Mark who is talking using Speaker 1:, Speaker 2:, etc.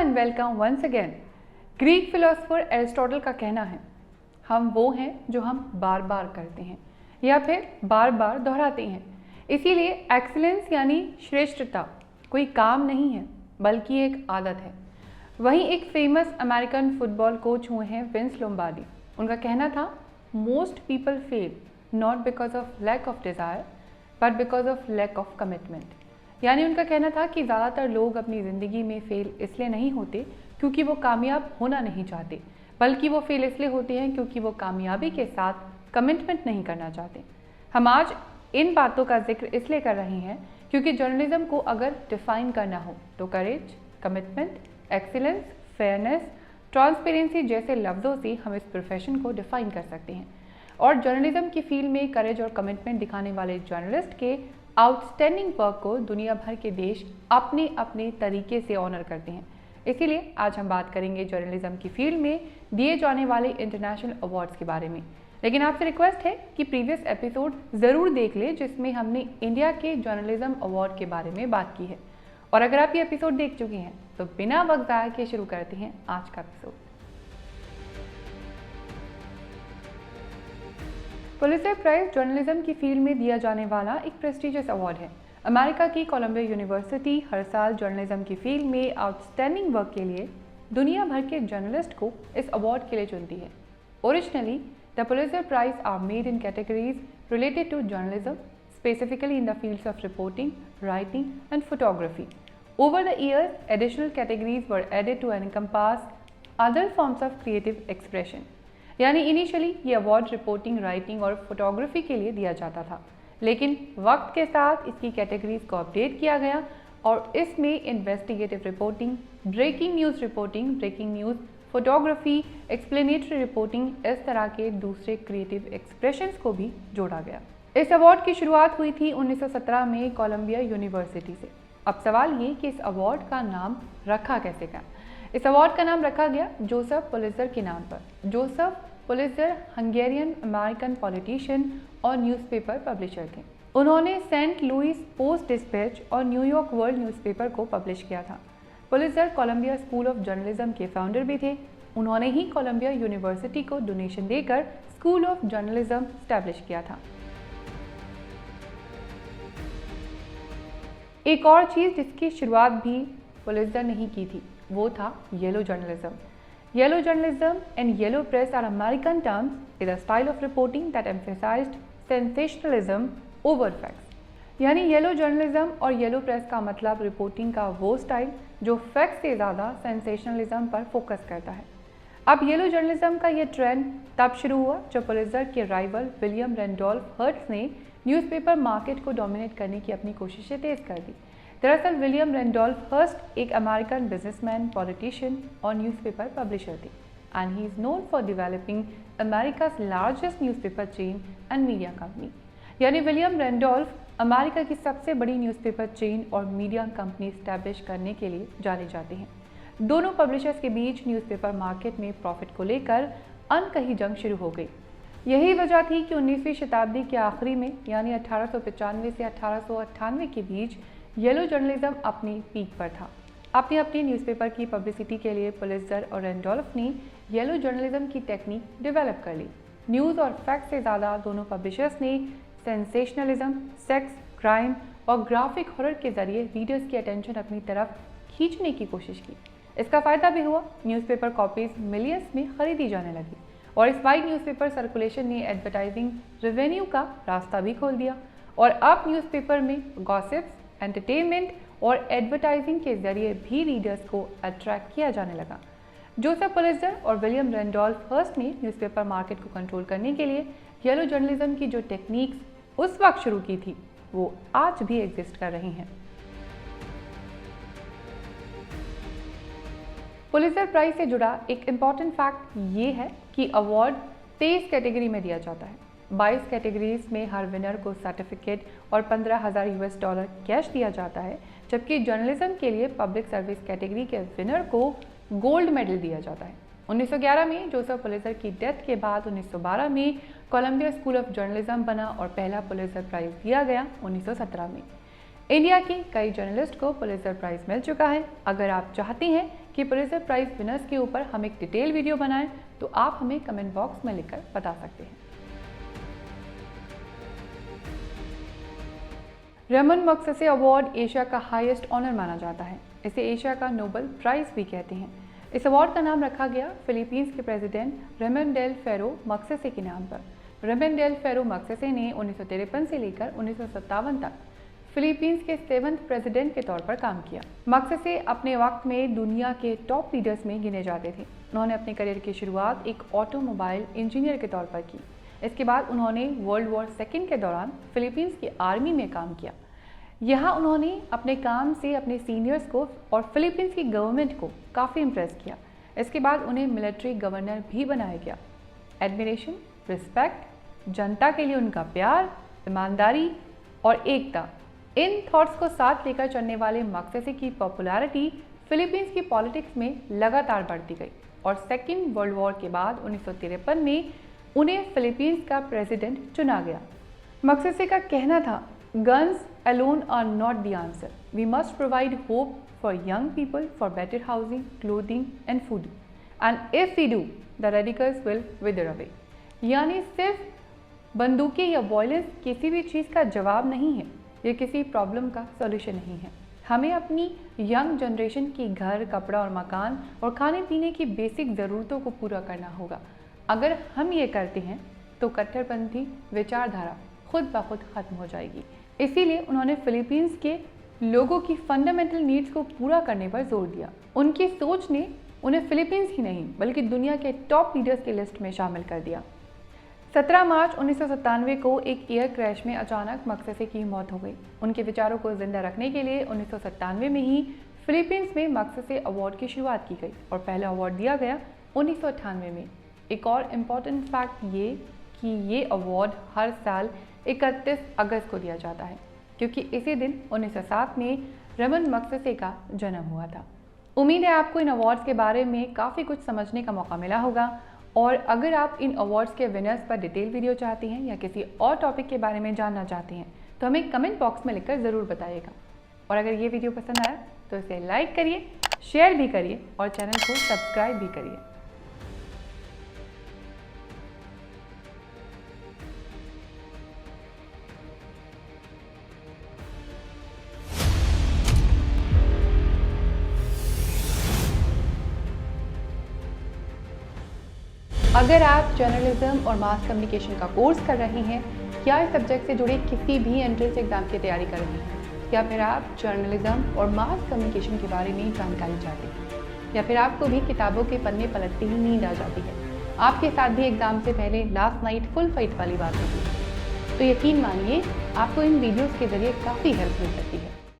Speaker 1: And welcome once again. Greek philosopher Aristotle का कहना है, हम वो हैं जो हम बार बार करते हैं या फिर बार बार दोहराते हैं। इसीलिए एक्सीलेंस यानी श्रेष्ठता कोई काम नहीं है बल्कि एक आदत है। वहीं एक फेमस अमेरिकन फुटबॉल कोच हुए हैं विंस लोम्बार्डी। उनका कहना था, most people fail not because of lack of desire but because of lack of commitment. यानी उनका कहना था कि ज़्यादातर लोग अपनी ज़िंदगी में फ़ेल इसलिए नहीं होते क्योंकि वो कामयाब होना नहीं चाहते, बल्कि वो फ़ेल इसलिए होते हैं क्योंकि वो कामयाबी के साथ कमिटमेंट नहीं करना चाहते। हम आज इन बातों का जिक्र इसलिए कर रहे हैं क्योंकि जर्नलिज्म को अगर डिफ़ाइन करना हो तो करेज, कमिटमेंट, एक्सीलेंस, फेयरनेस, ट्रांसपेरेंसी जैसे लफ्ज़ों से हम इस प्रोफेशन को डिफ़ाइन कर सकते हैं। और जर्नलिज्म की फील्ड में करेज और कमिटमेंट दिखाने वाले जर्नलिस्ट के आउटस्टैंडिंग वर्क को दुनिया भर के देश अपने अपने तरीके से ऑनर करते हैं। इसीलिए आज हम बात करेंगे जर्नलिज्म की फील्ड में दिए जाने वाले इंटरनेशनल अवार्ड्स के बारे में। लेकिन आपसे रिक्वेस्ट है कि प्रीवियस एपिसोड ज़रूर देख लें जिसमें हमने इंडिया के जर्नलिज्म अवार्ड के बारे में बात की है। और अगर आप ये एपिसोड देख चुके हैं तो बिना वक्त ज़ाया किए शुरू करते हैं आज का एपिसोड। पुलित्ज़र प्राइज जर्नलिज्म की फील्ड में दिया जाने वाला एक प्रेस्टिजियस अवार्ड है। अमेरिका की कोलंबिया यूनिवर्सिटी हर साल जर्नलिज्म की फील्ड में आउटस्टैंडिंग वर्क के लिए दुनिया भर के जर्नलिस्ट को इस अवार्ड के लिए चुनती है। Originally the Pulitzer prize are made in categories related to journalism, specifically in the fields of reporting, writing and photography. Over the years, additional categories were added to encompass other forms of creative expression. यानी initially ये award reporting, writing और photography के लिए दिया जाता था, लेकिन वक्त के साथ इसकी कैटेगरीज को अपडेट किया गया और इसमें investigative reporting, breaking news, photography, explanatory reporting, इस तरह के दूसरे क्रिएटिव एक्सप्रेशंस को भी जोड़ा गया। इस अवार्ड की शुरुआत हुई थी 1917 में कोलंबिया यूनिवर्सिटी से। अब सवाल ये कि इस अवार्ड का नाम रखा कैसे गया। इस अवार्ड का नाम रखा गया जोसेफ पुलित्ज़र के नाम पर। Joseph Pulitzer Hungarian American politician और न्यूज़पेपर पब्लिशर थे। उन्होंने सेंट लुइस पोस्ट डिस्पैच और न्यूयॉर्क वर्ल्ड न्यूज़पेपर को पब्लिश किया था। Pulitzer Columbia school of journalism के फाउंडर भी थे। उन्होंने ही कोलंबिया यूनिवर्सिटी को डोनेशन देकर स्कूल ऑफ जर्नलिज्म स्टैब्लिश किया था। एक और चीज़ जिसकी शुरुआत भी पुलित्ज़र ने ही की थी वो था yellow journalism. Yellow journalism and yellow press are American terms is a style of reporting that emphasized sensationalism over facts. यानी येलो जर्नलिज्म और येलो प्रेस का मतलब रिपोर्टिंग का वो स्टाइल जो फैक्ट्स से ज़्यादा सेंसेशनलिज्म पर फोकस करता है। अब येलो जर्नलिज्म का ये ट्रेंड तब शुरू हुआ जब पुलित्ज़र के राइवल विलियम रैंडोल्फ हर्ट्ज़ ने न्यूज़पेपर मार्केट को डोमिनेट करने की अपनी कोशिशें तेज़ कर दी। दरअसल विलियम रैंडोल्फ हर्ट्ज़ एक अमेरिकन बिजनेसमैन, पॉलिटिशियन और न्यूज़पेपर पब्लिशर थे and he is known for developing America's largest newspaper chain and media company. यानी विलियम रैंडोल्फ अमेरिका की सबसे बड़ी न्यूज़पेपर चेन और मीडिया कंपनी स्टैब्लिश करने के लिए जाने जाते हैं। दोनों पब्लिशर्स के बीच न्यूज़पेपर मार्केट में प्रॉफिट को लेकर अनकही जंग शुरू हो गई। यही वजह थी कि 19वीं शताब्दी के आखिरी में यानी 1895 से 1898 के बीच येलो जर्नलिज्म अपनी पीक पर था। अपनी न्यूज़पेपर की पब्लिसिटी के लिए पुलित्ज़र और रैंडोल्फ ने येलो जर्नलिज्म की टेक्निक डेवलप कर ली। न्यूज़ और फैक्ट से ज़्यादा दोनों पब्लिशर्स ने सेंसेशनलिज्म, सेक्स, क्राइम और ग्राफिक हॉरर के ज़रिए रीडर्स की अटेंशन अपनी तरफ खींचने की कोशिश की। इसका फ़ायदा भी हुआ, न्यूज़पेपर कॉपीज़ मिलियंस में खरीदी जाने लगी और इस वाइड न्यूज़पेपर सर्कुलेशन ने एडवर्टाइजिंग रेवेन्यू का रास्ता भी खोल दिया और अब न्यूज़पेपर में गॉसिप्स, एंटरटेनमेंट और एडवर्टाइजिंग के जरिए भी रीडर्स को अट्रैक्ट किया जाने लगा। जोसेफ पुलित्ज़र और विलियम रैंडोल्फ हर्ट्ज़ ने न्यूज़पेपर मार्केट को कंट्रोल करने के लिए येलो जर्नलिज्म की जो टेक्निक्स उस वक्त शुरू की थी वो आज भी एग्जिस्ट कर रही हैं। पुलित्ज़र प्राइज से जुड़ा एक इम्पॉर्टेंट फैक्ट ये है कि अवार्ड 23 कैटेगरी में दिया जाता है। 22 कैटेगरीज में हर विनर को सर्टिफिकेट और $15,000 कैश दिया जाता है, जबकि जर्नलिज्म के लिए पब्लिक सर्विस कैटेगरी के विनर को गोल्ड मेडल दिया जाता है। 1911 में जोसेफ पुलित्ज़र की डेथ के बाद 1912 में कोलंबिया स्कूल ऑफ जर्नलिज्म बना और पहला पुलित्ज़र प्राइज दिया गया 1917 में। इंडिया के कई जर्नलिस्ट को पुलित्जर प्राइज मिल चुका है। अगर आप चाहती हैं कि पुलित्जर प्राइज विनर्स के ऊपर हम एक डिटेल वीडियो बनाएं तो आप हमें कमेंट बॉक्स में लिखकर बता सकते हैं। रेमन मैग्सेसे अवार्ड एशिया का हाईएस्ट ऑनर माना जाता है। इसे एशिया का नोबेल प्राइज भी कहते हैं। इस अवार्ड का नाम रखा गया फिलीपींस के प्रेसिडेंट रेमन डेल फेरो मैग्सेसे के नाम पर। रेमन डेल फेरो मैग्सेसे ने 1953 से लेकर 1957 तक फिलीपींस के 7वें प्रेसिडेंट के तौर पर काम किया। मैग्सेसे अपने वक्त में दुनिया के टॉप लीडर्स में गिने जाते थे। उन्होंने अपने करियर की शुरुआत एक ऑटोमोबाइल इंजीनियर के तौर पर की। इसके बाद उन्होंने वर्ल्ड वॉर सेकेंड के दौरान फिलीपींस की आर्मी में काम किया। यहाँ उन्होंने अपने काम से अपने सीनियर्स को और फिलीपींस की गवर्नमेंट को काफ़ी इम्प्रेस किया। इसके बाद उन्हें मिलिट्री गवर्नर भी बनाया गया। एडमिरेशन, रिस्पेक्ट, जनता के लिए उनका प्यार, ईमानदारी और एकता, इन थॉट्स को साथ लेकर चलने वाले मैग्सेसे की पॉपुलैरिटी फिलीपींस की पॉलिटिक्स में लगातार बढ़ती गई और सेकेंड वर्ल्ड वॉर के बाद 1953 में उन्हें फिलीपींस का प्रेसिडेंट चुना गया। मैग्सेसे का कहना था, Guns alone are not the answer. We must provide hope for young people for better housing, clothing and food. And if we do, the radicals will wither away. यानी सिर्फ बंदूकें या वायलेंस किसी भी चीज़ का जवाब नहीं है, ये किसी प्रॉब्लम का सॉल्यूशन नहीं है। हमें अपनी यंग जनरेशन की घर, कपड़ा और मकान और खाने पीने की बेसिक ज़रूरतों को पूरा करना होगा। अगर हम ये करते हैं तो कट्टरपंथी विचारधारा खुद ब खुद खत्म हो जाएगी। इसीलिए उन्होंने फिलीपींस के लोगों की फंडामेंटल नीड्स को पूरा करने पर जोर दिया। उनकी सोच ने उन्हें फिलीपींस ही नहीं बल्कि दुनिया के टॉप लीडर्स की लिस्ट में शामिल कर दिया। 17 मार्च 1997 को एक एयर क्रैश में अचानक मैग्सेसे की मौत हो गई। उनके विचारों को जिंदा रखने के लिए 1997 में ही फिलीपींस में मैग्सेसे अवार्ड की शुरुआत की गई और पहला अवार्ड दिया गया 1998 में। एक और इम्पॉर्टेंट फैक्ट ये कि ये अवार्ड हर साल 31 अगस्त को दिया जाता है क्योंकि इसी दिन 1907 में रेमन मैग्सेसे का जन्म हुआ था। उम्मीद है आपको इन अवार्ड्स के बारे में काफ़ी कुछ समझने का मौका मिला होगा और अगर आप इन अवार्ड्स के विनर्स पर डिटेल वीडियो चाहते हैं या किसी और टॉपिक के बारे में जानना चाहते हैं तो हमें कमेंट बॉक्स में लिखकर ज़रूर बताइएगा। और अगर ये वीडियो पसंद आया तो इसे लाइक करिए, शेयर भी करिए और चैनल को सब्सक्राइब भी करिए। अगर आप जर्नलिज्म और मास कम्युनिकेशन का कोर्स कर रही हैं या इस सब्जेक्ट से जुड़े किसी भी एंट्रेंस एग्जाम की तैयारी कर रही हैं या फिर आप जर्नलिज्म और मास कम्युनिकेशन के बारे में जानकारी चाहते हैं या फिर आपको भी किताबों के पन्ने पलटते ही नींद आ जाती है, आपके साथ भी एग्जाम से पहले लास्ट नाइट फुल फाइट वाली बात होती है, तो यकीन मानिए आपको इन वीडियोज़ के जरिए काफ़ी हेल्प मिल सकती है।